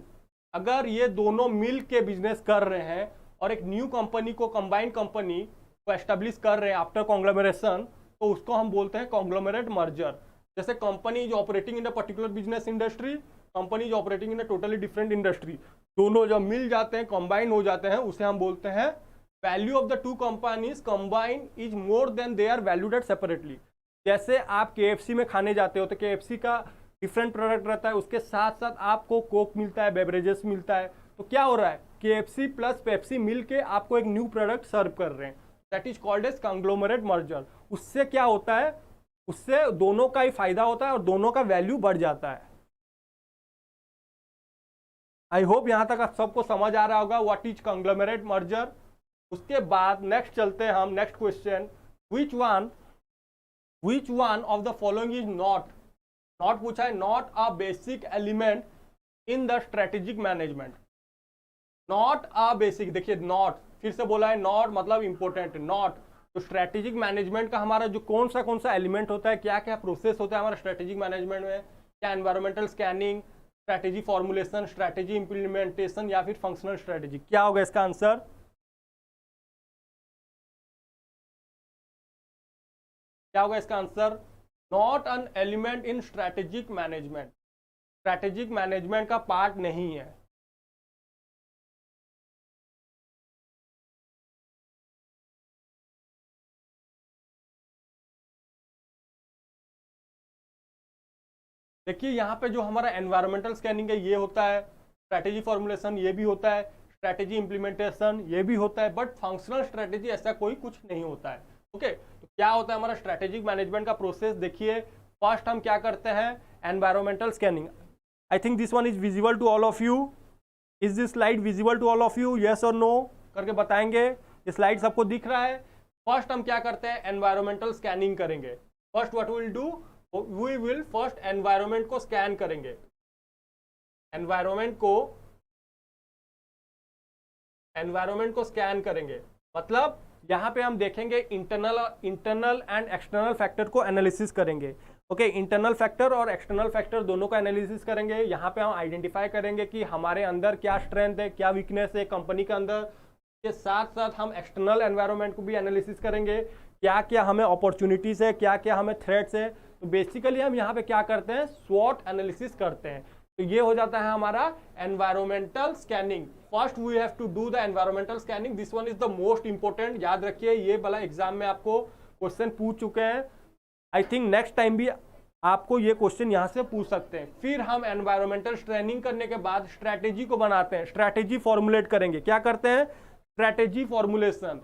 अगर ये दोनों मिल के बिजनेस कर रहे हैं और एक न्यू कंपनी को, कंबाइंड कंपनी को एस्टेब्लिश कर रहे हैं आफ्टर कॉन्ग्लोमरेशन, तो उसको हम बोलते हैं कॉन्ग्लोमेरेट मर्जर। जैसे company is operating in a particular business industry, company is operating in a totally different industry, दोनों जब मिल जाते हैं, कंबाइन हो जाते हैं, उसे हम बोलते हैं value of the two companies combine is more than they are valued at separately. जैसे आप KFC में खाने जाते हो तो KFC का डिफरेंट प्रोडक्ट रहता है, उसके साथ साथ आपको कोक मिलता है, बेवरेजेस मिलता है, तो क्या हो रहा है, KFC प्लस पेप्सी मिल के आपको एक न्यू प्रोडक्ट सर्व कर रहे हैं, that is called as conglomerate merger. उससे क्या होता है, उससे दोनों का ही फायदा होता है और दोनों का वैल्यू बढ़ जाता है। आई होप यहां तक आप सबको समझ आ रहा होगा व्हाट इज कॉन्ग्लोमरेट मर्जर। उसके बाद नेक्स्ट चलते हैं हम, next question, which one of the following is not पूछा है, not a basic element in the strategic management. Not a basic, देखिए नॉट फिर से बोला है, नॉट मतलब इंपॉर्टेंट, नॉट। तो स्ट्रेटेजिक मैनेजमेंट का हमारा जो कौन सा एलिमेंट होता है, क्या क्या प्रोसेस होता है हमारा स्ट्रेटेजिक मैनेजमेंट में, क्या environmental scanning, strategy formulation, strategy implementation या फिर फंक्शनल स्ट्रेटेजी, क्या होगा इसका आंसर, क्या होगा इसका answer, not an element in strategic management, strategic management का पार्ट नहीं है। देखिए यहाँ पे जो हमारा एनवायरमेंटल स्कैनिंग है ये होता है, स्ट्रैटेजी फॉर्मुलेशन ये भी होता है, स्ट्रैटेजी इंप्लीमेंटेशन ये भी होता है, बट फंक्शनल स्ट्रैटेजी ऐसा कोई कुछ नहीं होता है। ओके, तो क्या होता है हमारा स्ट्रैटेजिक मैनेजमेंट का प्रोसेस, देखिए फर्स्ट हम क्या करते हैं, environmental scanning. I think this one is visible to all of you, is this slide visible to all of you, yes और नो करके बताएंगे, ये स्लाइड सबको दिख रहा है। फर्स्ट हम क्या करते हैं, एनवायरमेंटल स्कैनिंग करेंगे। First what will do, we will first environment को स्कैन करेंगे, एनवायरमेंट को स्कैन करेंगे, मतलब यहां पे हम देखेंगे इंटरनल एंड एक्सटर्नल फैक्टर को एनालिसिस करेंगे। ओके, इंटरनल फैक्टर और एक्सटर्नल फैक्टर दोनों का एनालिसिस करेंगे। यहाँ पे हम आइडेंटिफाई करेंगे कि हमारे अंदर क्या स्ट्रेंथ है, क्या वीकनेस है कंपनी के अंदर, के साथ साथ हम एक्सटर्नल एनवायरमेंट को भी एनालिसिस करेंगे, क्या क्या हमें अपॉर्चुनिटीज है, क्या क्या हमें थ्रेट्स है। तो बेसिकली हम यहाँ पे क्या करते हैं, स्वॉट एनालिसिस करते हैं। तो ये हो जाता है हमारा environmental scanning. First we have to do the environmental scanning, this one is the most important, याद रखिए ये वाला एग्जाम में आपको क्वेश्चन पूछ चुके हैं। आई थिंक नेक्स्ट टाइम भी आपको ये क्वेश्चन यहाँ से पूछ सकते हैं। फिर हम एनवायरमेंटल ट्रेनिंग करने के बाद स्ट्रैटेजी को बनाते हैं, स्ट्रैटेजी फॉर्मुलेट करेंगे, क्या करते हैं, स्ट्रैटेजी फॉर्मुलेशन।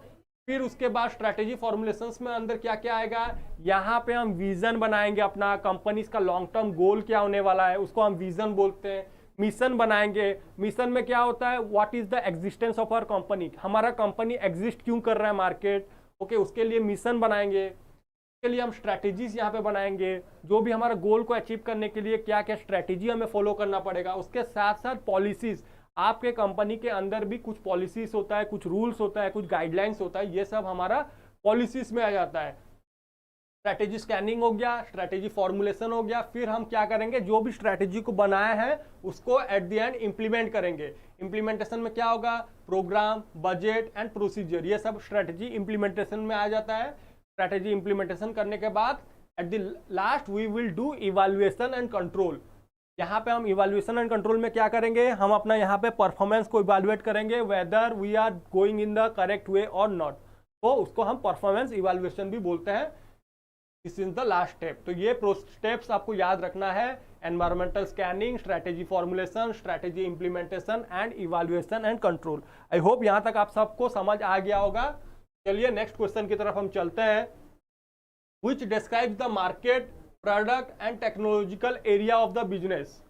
फिर उसके बाद स्ट्रैटेजी फॉर्मुलेशंस में अंदर क्या क्या आएगा, यहाँ पे हम विजन बनाएंगे अपना, कंपनी का लॉन्ग टर्म गोल क्या होने वाला है उसको हम विजन बोलते हैं। मिशन बनाएंगे, मिशन में क्या होता है, what is the existence of our company, हमारा कंपनी एग्जिस्ट क्यों कर रहा है मार्केट, ओके उसके लिए मिशन बनाएंगे। के लिए हम स्ट्रैटेजीज यहाँ पे बनाएंगे, जो भी हमारा गोल को अचीव करने के लिए क्या क्या स्ट्रैटेजी हमें फॉलो करना पड़ेगा। उसके साथ साथ पॉलिसीज, आपके कंपनी के अंदर भी कुछ पॉलिसीज होता है, कुछ रूल्स होता है, कुछ गाइडलाइंस होता है, ये सब हमारा पॉलिसीज में आ जाता है। स्ट्रैटेजी स्कैनिंग हो गया, स्ट्रैटेजी फॉर्मुलेशन हो गया। फिर हम क्या करेंगे, जो भी स्ट्रैटेजी को बनाया है उसको एट द एंड इंप्लीमेंट करेंगे। इंप्लीमेंटेशन में क्या होगा, प्रोग्राम, बजट एंड प्रोसीजर, ये सब स्ट्रैटेजी इंप्लीमेंटेशन में आ जाता है। स्ट्रैटेजी इंप्लीमेंटेशन करने के बाद at the last we will do evaluation and control. यहाँ पे हम इवैल्यूएशन एंड कंट्रोल में क्या करेंगे, हम अपना यहाँ पे परफॉर्मेंस को इवैल्यूएट करेंगे, whether we are going in the correct way और नॉट, तो उसको हम परफॉर्मेंस इवैल्यूएशन भी बोलते हैं। This is the last step. तो ये स्टेप्स आपको याद रखना है, environmental scanning, strategy formulation, strategy implementation and evaluation and control. I hope यहाँ तक आप सबको समझ आ गया होगा। चलिए नेक्स्ट क्वेश्चन की तरफ हम चलते हैं। Which describes the market, product and technological area of the business.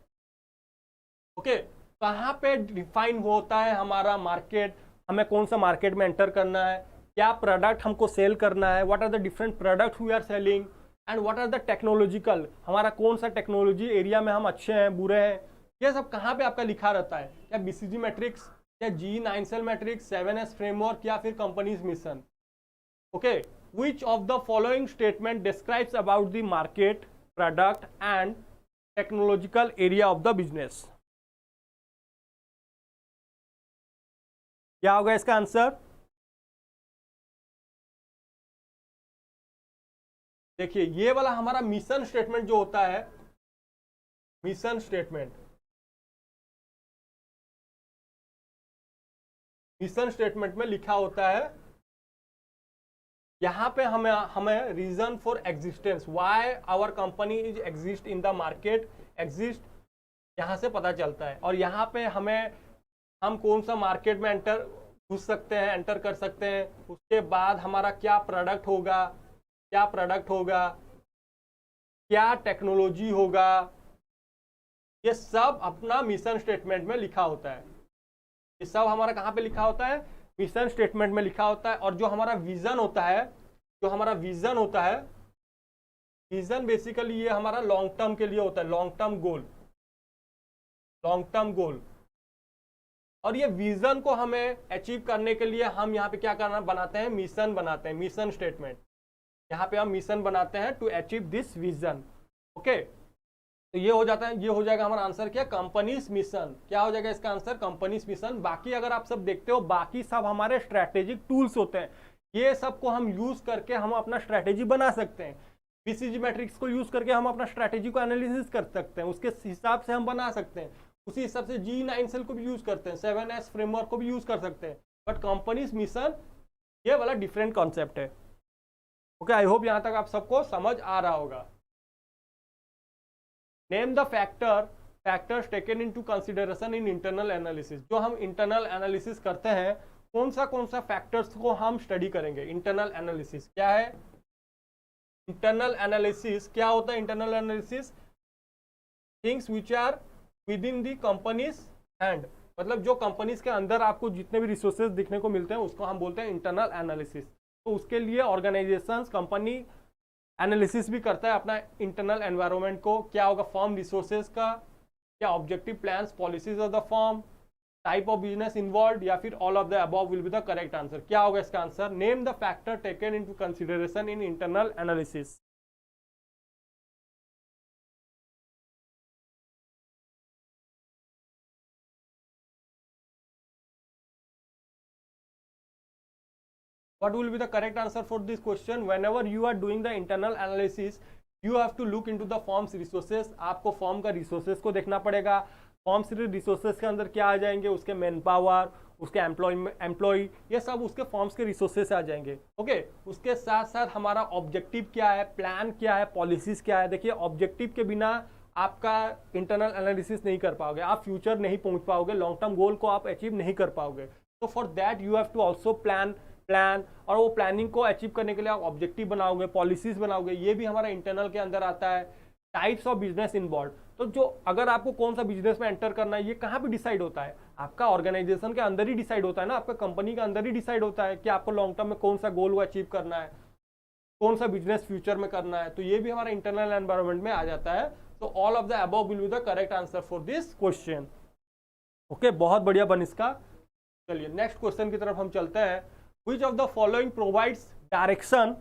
Okay, कहाँ पे डिफाइन होता है हमारा मार्केट, हमें कौन सा मार्केट में एंटर करना है, क्या प्रोडक्ट हमको सेल करना है, what are the different product we are selling and what are the technological, हमारा कौन सा टेक्नोलॉजी एरिया में हम अच्छे हैं बुरे हैं, ये सब कहाँ पे आपका लिखा रहता है। क्या बीसीजी मैट्रिक्स, क्या जी 9 सेल मैट्रिक्स, 7S फ्रेमवर्क, या फिर companies mission. Okay, which of the following statement describes about the market, product and technological area of the business. क्या होगा इसका आंसर? देखिए ये वाला हमारा मिशन स्टेटमेंट जो होता है, मिशन स्टेटमेंट, मिशन स्टेटमेंट में लिखा होता है, यहां पे हमें reason for existence, why our company is exist in the market, exist यहां से पता चलता है। और यहाँ पे हम कौन सा मार्केट में घुस सकते हैं, एंटर कर सकते हैं, उसके बाद हमारा क्या प्रोडक्ट होगा, क्या टेक्नोलॉजी होगा, ये सब अपना मिशन स्टेटमेंट में लिखा होता है। ये सब हमारा कहाँ पे लिखा होता है? मिशन स्टेटमेंट में लिखा होता है। और जो हमारा विजन होता है, विजन बेसिकली ये हमारा लॉन्ग टर्म के लिए होता है, लॉन्ग टर्म गोल। और ये विजन को हमें अचीव करने के लिए हम यहाँ पे क्या बनाते हैं, मिशन बनाते हैं, मिशन स्टेटमेंट। यहाँ पे हम मिशन बनाते हैं to achieve this vision. Okay, तो ये हो जाएगा हमारा आंसर। क्या? Companies mission. क्या हो जाएगा इसका आंसर? Companies mission. बाकी अगर आप सब देखते हो, बाकी सब हमारे स्ट्रैटेजिक टूल्स होते हैं, ये सब को हम यूज करके हम अपना स्ट्रैटेजी बना सकते हैं। बीसीजी मैट्रिक्स को यूज करके हम अपना स्ट्रैटेजी को एनालिसिस कर सकते हैं, उसके हिसाब से हम बना सकते हैं। उसी हिसाब से G9 सेल को भी यूज करते हैं, 7S फ्रेमवर्क को भी यूज कर सकते हैं। बट कंपनीज मिशन ये वाला डिफरेंट कॉन्सेप्ट है। ओके, आई होप यहां तक आप सबको समझ आ रहा होगा। Name the factors taken into consideration in internal analysis. जो हम इंटरनल एनालिसिस करते हैं, कौन सा फैक्टर्स को हम स्टडी करेंगे। इंटरनल एनालिसिस क्या है? इंटरनल एनालिसिस क्या होता है? Internal analysis things which are within the companies hand, मतलब जो कंपनीज के अंदर आपको जितने भी रिसोर्सेज दिखने को मिलते हैं उसको हम बोलते हैं इंटरनल एनालिसिस। तो उसके लिए ऑर्गेनाइजेशंस, कंपनी एनालिसिस भी करता है अपना इंटरनल एनवायरनमेंट को। क्या होगा? फर्म रिसोर्सेज का, क्या objective plans, policies of the firm, type of business involve, या फिर all of the above will be the correct answer. क्या होगा इसका answer? Name the factor taken into consideration in internal analysis. What will be the correct answer for this question? Whenever you are doing the internal analysis, you have to look into the firm's resources. आपको फॉर्म का रिसोर्सेज को देखना पड़ेगा। फॉर्म से रिसोर्सेज के अंदर क्या आ जाएंगे? उसके मैन पावर, उसके एम्प्लॉय, ये सब उसके फॉर्म्स के रिसोर्सेज आ जाएंगे। ओके, उसके साथ साथ हमारा ऑब्जेक्टिव क्या है, प्लान क्या है, पॉलिसीज क्या है। देखिए, ऑब्जेक्टिव के बिना आपका इंटरनल एनालिसिस नहीं कर पाओगे, आप फ्यूचर नहीं पहुंच पाओगे, लॉन्ग टर्म गोल को आप अचीव नहीं कर पाओगे। तो for that you have to also plan, और वो प्लानिंग को अचीव करने के लिए आप ऑब्जेक्टिव बनाओगे, पॉलिसीज बनाओगे, ये भी हमारा इंटरनल के अंदर आता है। टाइप्स ऑफ बिजनेस इन्वॉल्व, तो जो अगर आपको कौन सा बिजनेस में एंटर करना है, ये कहाँ पे डिसाइड होता है? आपका ऑर्गेनाइजेशन के अंदर ही डिसाइड होता है ना, आपका कंपनी के अंदर ही डिसाइड होता है कि आपको लॉन्ग टर्म में कौन सा गोल को अचीव करना है, कौन सा बिजनेस फ्यूचर में करना है। तो ये भी हमारा इंटरनल एनवायरनमेंट में आ जाता है। तो all of the above will be the correct answer for this question. Okay, बहुत बढ़िया बन इसका। चलिए नेक्स्ट क्वेश्चन की तरफ हम चलते हैं। Which of the following provides direction?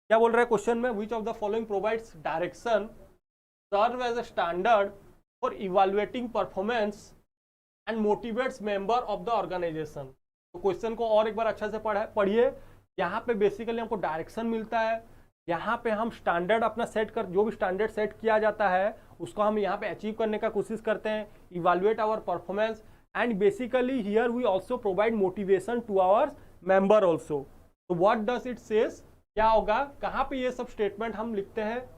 क्या बोल रहा है क्वेश्चन में? Which of the following provides direction, serve as a standard for evaluating performance and motivates member of the organization? तो क्वेश्चन को और एक बार अच्छा से पढ़िए। यहाँ पे बेसिकली हमको डायरेक्शन मिलता है, यहाँ पे हम स्टैंडर्ड अपना सेट कर, जो भी स्टैंडर्ड सेट किया जाता है उसको हम यहाँ पे अचीव करने का कोशिश करते हैं, evaluate our performance, and basically here we also provide motivation to our member also. तो व्हाट डज इट सेज? क्या होगा? कहाँ पे ये सब स्टेटमेंट हम लिखते हैं?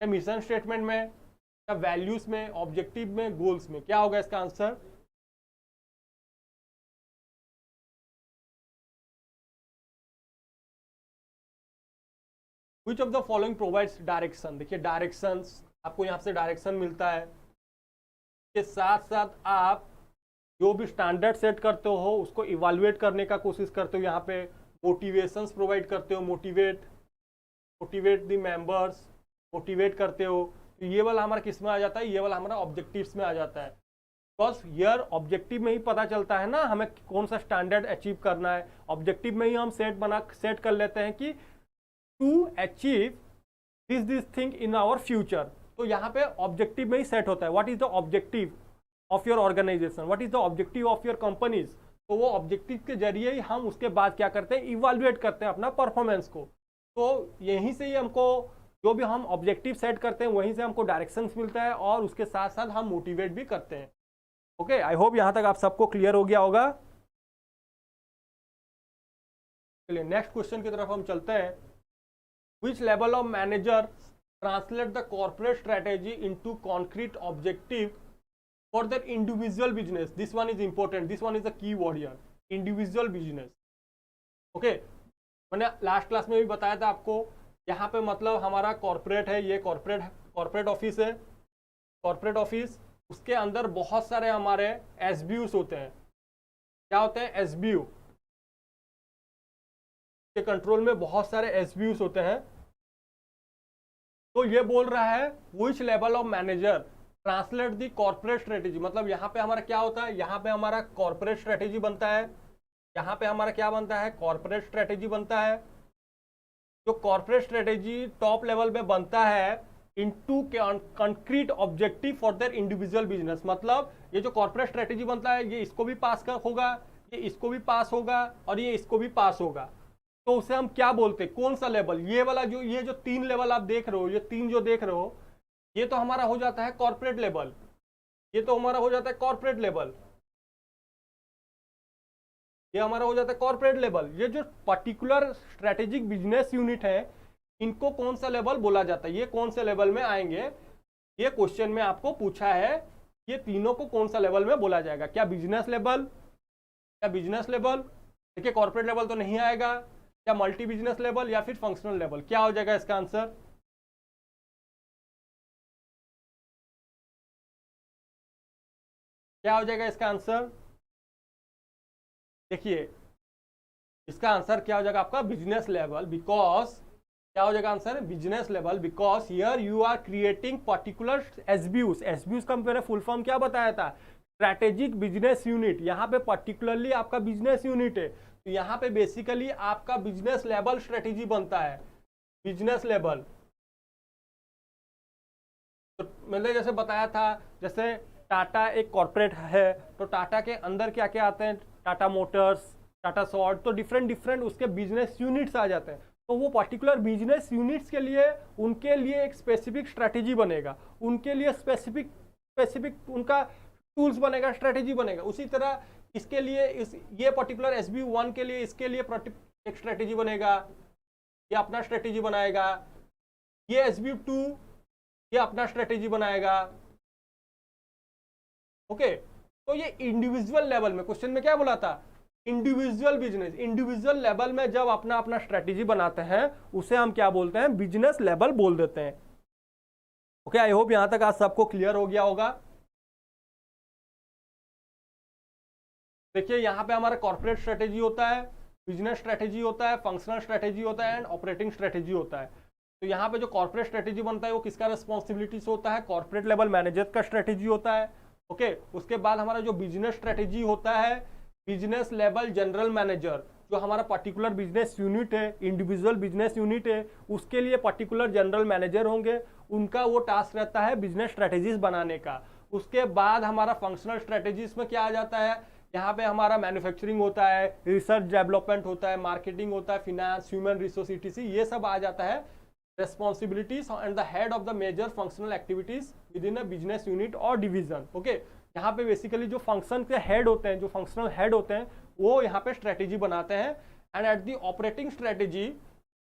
मिशन स्टेटमेंट में, या वैल्यूज में, ऑब्जेक्टिव में, गोल्स में? क्या होगा इसका answer? Which of the following provides direction? देखिए डायरेक्शंस, आपको यहाँ से डायरेक्शन मिलता है, के साथ साथ आप जो भी स्टैंडर्ड सेट करते हो उसको इवैल्यूएट करने का कोशिश करते हो। यहाँ पे मोटिवेशंस प्रोवाइड करते हो, मोटिवेट द मेंबर्स, मोटिवेट करते हो। तो ये वाला हमारा किस में आ जाता है? ये वाला हमारा ऑब्जेक्टिव्स में आ जाता है। बिकॉज यर ऑब्जेक्टिव में ही पता चलता है ना हमें कौन सा स्टैंडर्ड अचीव करना है। ऑब्जेक्टिव में ही हम सेट कर लेते हैं कि to achieve this thing in our future. तो यहाँ पे ऑब्जेक्टिव में ही सेट होता है। What is the objective of your organization, what is the objective of your companies. तो वो ऑब्जेक्टिव के जरिए ही हम उसके बाद क्या करते हैं? इवैल्यूएट करते हैं अपना परफॉर्मेंस को। तो यहीं से ही हमको जो भी हम ऑब्जेक्टिव सेट करते हैं वहीं से हमको डायरेक्शंस मिलता है और उसके साथ साथ हम मोटिवेट भी करते हैं। ओके, आई होप यहां तक आप सबको क्लियर हो गया होगा। चलिए नेक्स्ट क्वेश्चन की तरफ हम चलते हैं। Which level of manager translate the corporate strategy into concrete objective for the individual business? This one is important, this one is the key word here, individual business. Okay, मैंने लास्ट क्लास में भी बताया था आपको, यहाँ पे मतलब हमारा कॉर्पोरेट है, ये कॉर्पोरेट ऑफिस है। कॉर्पोरेट ऑफिस, उसके अंदर बहुत सारे हमारे एसबीयूज होते हैं। क्या होते हैं? एसबीयू के कंट्रोल में बहुत सारे एसबीयूज होते हैं। तो ये बोल रहा है which level of manager translate the corporate strategy. मतलब यहाँ पे हमारा क्या होता है? यहाँ पे हमारा कॉर्पोरेट स्ट्रेटेजी बनता है। यहाँ पे हमारा क्या बनता है? कॉर्पोरेट स्ट्रेटेजी बनता है। जो कॉर्पोरेट स्ट्रेटेजी टॉप लेवल में बनता है into concrete objective for their individual business. मतलब ये जो कॉर्पोरेट स्ट्रेटेजी बनता है ये इसको भी पास होगा, ये इसको भी पास होगा और ये इसको भी पास होगा। तो उसे हम क्या बोलते हैं? कौन सा लेवल? ये वाला जो, ये जो 3 लेवल आप देख रहे हो, ये 3 जो देख रहे हो, ये तो हमारा हो जाता है कॉर्पोरेट लेवल। ये तो हमारा हो जाता है कॉर्पोरेट लेवल। ये हमारा हो जाता है कॉर्पोरेट लेवल। ये जो पर्टिकुलर स्ट्रेटेजिक बिजनेस यूनिट है इनको कौन सा लेवल बोला जाता है? ये कौन से लेवल में आएंगे? ये क्वेश्चन में आपको पूछा है, ये तीनों को कौन सा लेवल में बोला जाएगा? क्या बिजनेस लेवल? क्या बिजनेस लेवल? देखिए कॉर्पोरेट लेवल तो नहीं आएगा। क्या मल्टी बिजनेस लेवल या फिर फंक्शनल लेवल? क्या हो जाएगा इसका आंसर? क्या हो जाएगा इसका आंसर? देखिए इसका आंसर क्या हो जाएगा आपका? Business level. बिकॉज क्या हो जाएगा answer? Business level. Because here you are creating particular SBUs. SBUs का मैंने फुल फॉर्म क्या बताया था? Strategic business unit. यहाँ पे पर्टिकुलरली आपका बिजनेस यूनिट है, तो यहाँ पे बेसिकली आपका बिजनेस लेवल स्ट्रेटेजी बनता है। बिजनेस लेवल तो मैंने जैसे बताया था, जैसे टाटा एक कॉर्पोरेट है, तो टाटा के अंदर क्या क्या आते हैं? टाटा मोटर्स, टाटा सॉल्ट, तो डिफरेंट उसके बिजनेस यूनिट्स आ जाते हैं। तो वो पर्टिकुलर बिजनेस यूनिट्स के लिए उनके लिए एक स्पेसिफिक स्ट्रैटेजी बनेगा, उनके लिए स्पेसिफिक उनका टूल्स बनेगा, स्ट्रैटेजी बनेगा। उसी तरह इसके लिए ये पर्टिकुलर SBU1 के लिए इसके लिए एक स्ट्रैटेजी बनेगा, ये अपना स्ट्रैटेजी बनाएगा। ये SBU2 ये अपना स्ट्रैटेजी बनाएगा। ओके, तो ये इंडिविजुअल लेवल में, क्वेश्चन में क्या बोला था? Individual business. इंडिविजुअल लेवल में जब अपना अपना स्ट्रैटेजी बनाते हैं उसे हम क्या बोलते हैं? बिजनेस लेवल बोल देते हैं। ओके, आई होप यहां तक आज सबको क्लियर हो गया होगा। देखिए यहाँ पे हमारा कॉर्पोरेट स्ट्रेटेजी होता है, बिजनेस स्ट्रेटेजी होता है, फंक्शनल स्ट्रेटेजी होता है एंड ऑपरेटिंग स्ट्रेटेजी होता है। तो यहाँ पे जो कॉर्पोरेट स्ट्रेटेजी बनता है वो किसका रिस्पॉन्सिबिलिटीज होता है? कॉर्पोरेट लेवल मैनेजर का स्ट्रेटेजी होता है। ओके, उसके बाद हमारा जो बिजनेस स्ट्रेटेजी होता है, बिजनेस लेवल जनरल मैनेजर, जो हमारा पर्टिकुलर बिजनेस यूनिट है, इंडिविजुअल बिजनेस यूनिट है, उसके लिए पर्टिकुलर जनरल मैनेजर होंगे, उनका वो टास्क रहता है बिजनेस स्ट्रेटेजीज बनाने का। उसके बाद हमारा फंक्शनल स्ट्रेटेजीज में क्या आ जाता है? यहाँ पे हमारा मैन्युफैक्चरिंग होता है, रिसर्च डेवलपमेंट होता है, मार्केटिंग होता है, फिनेंस, ह्यूमन रिसोर्स, ETC, ये सब आ जाता है responsibilities and the head of the major functional activities within a business unit और डिवीजन। ओके, यहाँ पे बेसिकली जो फंक्शन के हेड होते हैं, जो फंक्शनल हेड होते हैं, वो यहाँ पे स्ट्रेटेजी बनाते हैं। And at the operating strategy,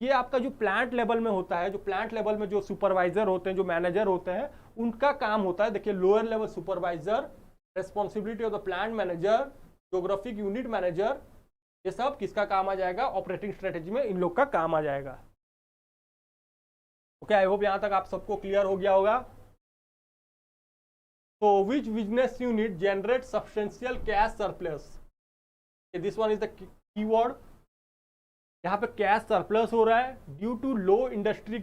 ये आपका जो प्लांट लेवल में होता है, जो प्लांट लेवल में जो सुपरवाइजर होते हैं, जो मैनेजर होते हैं, उनका काम होता है, देखिए lower level supervisor, responsibility of the plant manager, geographic unit manager, ये सब किसका काम आ जाएगा, ऑपरेटिंग स्ट्रेटेजी में इन लोग का काम आ जाएगा। ओके, आई होप यहां तक आप सबको क्लियर हो गया होगा। तो which business unit generate substantial cash surplus, this one is the keyword. यहाँ पे कैश सरप्लस हो रहा है due to low industry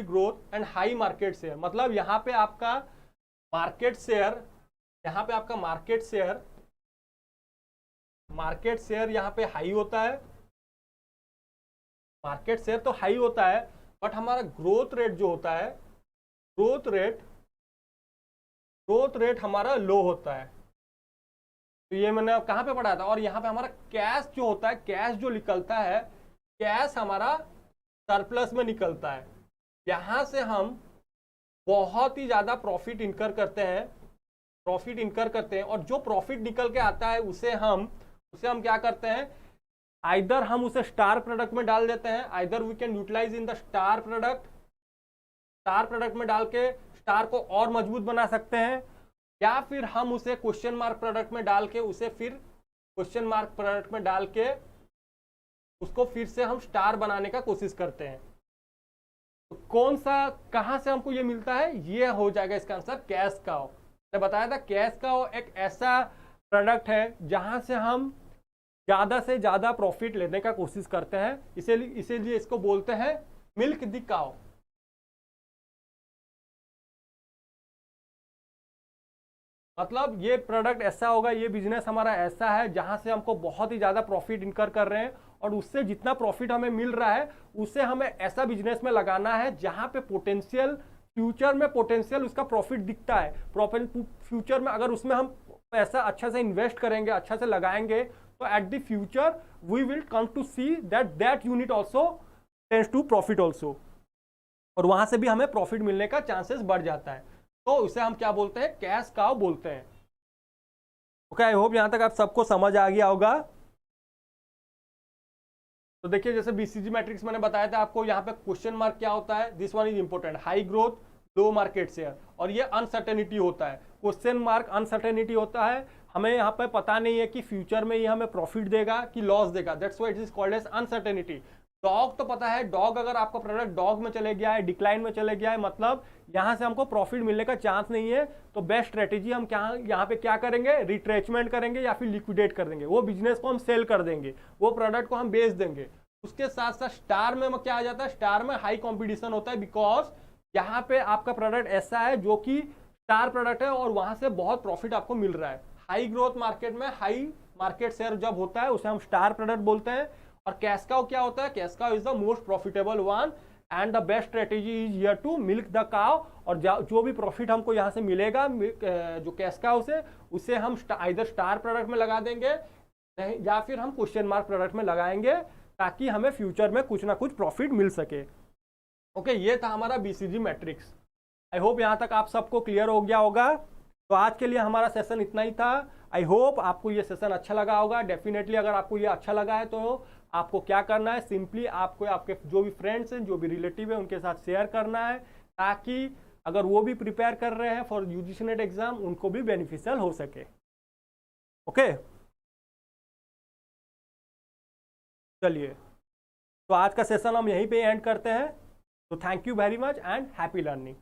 growth and high market share. मतलब यहाँ पे आपका मार्केट शेयर, यहाँ पे आपका मार्केट शेयर यहाँ पे हाई होता है, मार्केट शेयर तो हाई होता है, बट हमारा ग्रोथ रेट जो होता है, ग्रोथ रेट हमारा लो होता है। तो ये मैंने कहाँ पे पढ़ा था। और यहाँ पे हमारा कैश जो होता है, कैश जो निकलता है, कैश हमारा सरप्लस में निकलता है। यहाँ से हम बहुत ही ज़्यादा प्रॉफिट इनकर करते हैं, और जो प्रॉफिट निकल के आता है उसे हम क्या करते हैं, आइदर हम उसे स्टार प्रोडक्ट में डाल देते हैं, either we can utilize in the star product में डाल के स्टार को और मजबूत बना सकते हैं, या फिर हम उसे क्वेश्चन मार्क प्रोडक्ट में डाल के उसको फिर से हम स्टार बनाने का कोशिश करते हैं। तो कौन सा, कहां से हमको ये मिलता है, ये हो जाएगा इसका आंसर कैश काउ। मैंने बताया था कैश काउ एक ऐसा प्रोडक्ट है जहां से हम ज्यादा से ज्यादा प्रॉफिट लेने का कोशिश करते हैं, इसीलिए इसको बोलते हैं मिल्क द काउ। मतलब ये प्रोडक्ट ऐसा होगा, ये बिजनेस हमारा ऐसा है जहां से हमको बहुत ही ज्यादा प्रॉफिट इनकर कर रहे हैं, और उससे जितना प्रॉफिट हमें मिल रहा है उसे हमें ऐसा बिजनेस में लगाना है जहां पे फ्यूचर में पोटेंशियल उसका प्रॉफिट दिखता है। फ्यूचर में अगर उसमें हम पैसा अच्छा से इन्वेस्ट करेंगे, अच्छा से लगाएंगे, तो at the future we will come to see that unit also tends to profit also, और वहां से भी हमें प्रॉफिट मिलने का चांसेस बढ़ जाता है। तो उसे हम क्या बोलते हैं, कैश काउ बोलते हैं। ओके, आई होप यहां तक आप सबको समझ आ गया होगा। तो देखिए जैसे बीसीजी मैट्रिक्स मैंने बताया था आपको, यहाँ पे क्वेश्चन मार्क क्या होता है, this one is important, high growth low market share, और ये अनसर्टेनिटी होता है। क्वेश्चन मार्क अनसर्टेनिटी होता है, हमें यहाँ पे पता नहीं है कि फ्यूचर में ये हमें प्रॉफिट देगा कि लॉस देगा, that's why it is called as uncertainty. Dog तो पता है, डॉग अगर आपका प्रोडक्ट डॉग में चले गया है, डिक्लाइन में चले गया है, मतलब यहाँ से हमको प्रॉफिट मिलने का चांस नहीं है, तो बेस्ट स्ट्रेटेजी हम यहाँ पे क्या करेंगे, रिट्रेचमेंट करेंगे या फिर लिक्विडेट कर देंगे, वो बिजनेस को हम सेल कर देंगे, वो प्रोडक्ट को हम बेच देंगे। उसके साथ साथ स्टार में क्या आ जाता है, स्टार में हाई कॉम्पिटिशन होता है, बिकॉज यहाँ पे आपका प्रोडक्ट ऐसा है जो कि स्टार प्रोडक्ट है और वहां से बहुत प्रॉफिट आपको मिल रहा है। हाई ग्रोथ मार्केट में हाई मार्केट शेयर जब होता है उसे हम स्टार प्रोडक्ट बोलते हैं। और कैश काउ क्या होता है, cash cow is the most profitable one and the best strategy is here to milk the cow. और जो भी प्रॉफिट हमको यहाँ से मिलेगा जो कैश काउ से, उसे हम आइदर स्टार प्रोडक्ट में लगा देंगे या फिर हम क्वेश्चन मार्क प्रोडक्ट में लगाएंगे, ताकि हमें फ्यूचर में कुछ ना कुछ प्रॉफिट मिल सके। ओके, ये था हमारा बीसीजी मैट्रिक्स। आई होप यहाँ तक आप सबको क्लियर हो गया होगा। तो आज के लिए हमारा सेशन इतना ही था। आई होप आपको ये सेशन अच्छा लगा होगा। डेफिनेटली अगर आपको ये अच्छा लगा है तो आपको क्या करना है, सिंपली आपको आपके जो भी फ्रेंड्स हैं, जो भी रिलेटिव है, उनके साथ शेयर करना है, ताकि अगर वो भी प्रिपेयर कर रहे हैं फॉर यूजीसी नेट एग्जाम, उनको भी बेनिफिशियल हो सके। ओके, चलिए तो आज का सेशन हम यहीं पे एंड करते हैं। तो thank you very much and happy learning.